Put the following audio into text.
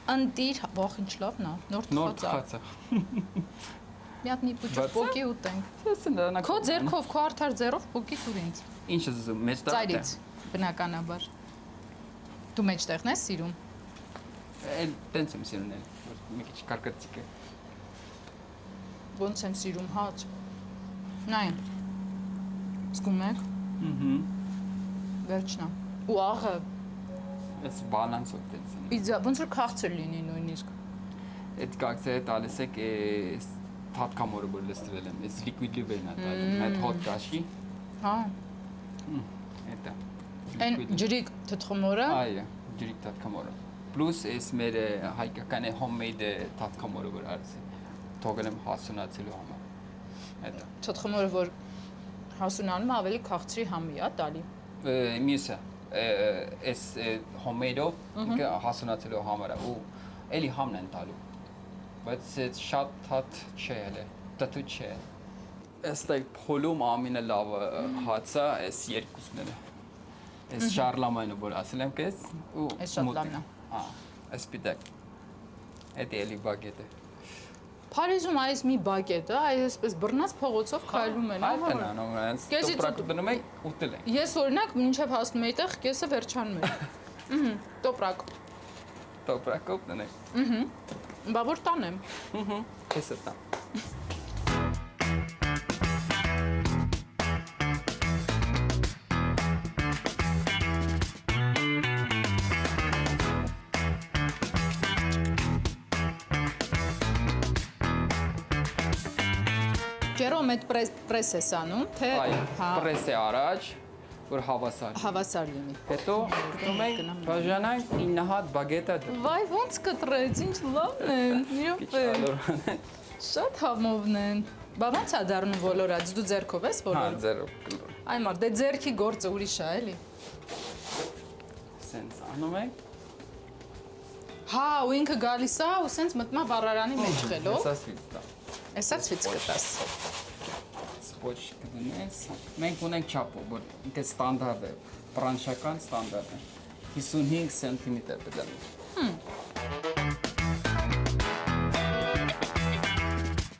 Ընտիր, ող ինչ լավն է, նոր թխած է։ Մի հատ մի փոքր փոկի ուտենք։ Քո ձեռքով, քո արդար ձեռով փոկի տուր ինձ։ Ինչ ես ուզում, մեջտեղ։ Ծայրից, բնականաբար։ Դու մեջտեղն ես սիրում։ Էլ տենց եմ սիրում էլ, մի քիչ կարկածիկ է։ Ոնց եմ սիրում հաց։ Նայ։ Զգում եք։ Վերջնա։ Ու աղը Այս բալանսով տենց։ Պիզա ոնց որ քաղցր լինի նույնիսկ։ Այդ կակցերը տալիս եք այս թաթկամորը որ լստրել եմ, այս լիկվիդի վենա տալի, այդ հոտ կաշի։ Հա։ Էտա։ Այն ջրիկ թթխմորը։ Այո, ջրիկ թաթկամորը։ Պլյուս այս մեր հայկական homemade թաթկամորը որ արած է։ Թողել եմ հասունացելու համար։ Էտա։ Թթխմորը որ հասունանում է ավելի քաղցրի համի է տալի։ Մյուսը այս homemade-ով հասունացելու համար է ու էլի համն են տալու։ Բայց այդ շատ հատ չէ էլի, տտու չէ։ Այստեղ փոլում ամենը լավ հացը այս երկուսն է։ Այս շարլամայնը որ ասել եմ կես ու Այս շատ լավն է։ Հա, այս պիտակ։ Այդ էլի բագետ է։ Փարիզում այս մի բագետ է, այսպես բռնած փողոցով քայլում են, հա։ Այդ նանում են, տոպրակ դնում են, ուտել են։ Ես օրինակ մինչև հասնում եի այդտեղ, կեսը վերջանում էր։ Տոպրակ։ Տոպրակ ուտել են։ Բա որ տանեմ։ Էսը տա։ Ջերոմ այդ պրես ես անում, թե պրես է առաջ, որ հավասար։ Հավասար լինի։ Հետո գտնում ենք բաժանանք 9 հատ բագետա։ Վայ, ոնց կտրեց, ինչ լավն են։ Իրոք։ Շատ համովն են։ Բա ոնց է դառնում ոլորած, դու ձեռքով ես Հա, ոլորում։ ձեռով։ Այ մարդ, դե ձեռքի գործը ուրիշ է, էլի։ Սենց անում ենք։ Հա, ու ինքը գալիս է ու սենց մտնում է վառարանի մեջ խելով։ Հեսա սվից տա։ Էսա ցույց կտաս։ Սպոչ կդնես։ Մենք ունենք չափով, որ ինքը ստանդարտ է, պրանշական ստանդարտ է։ 55 սենտիմետր պետք է։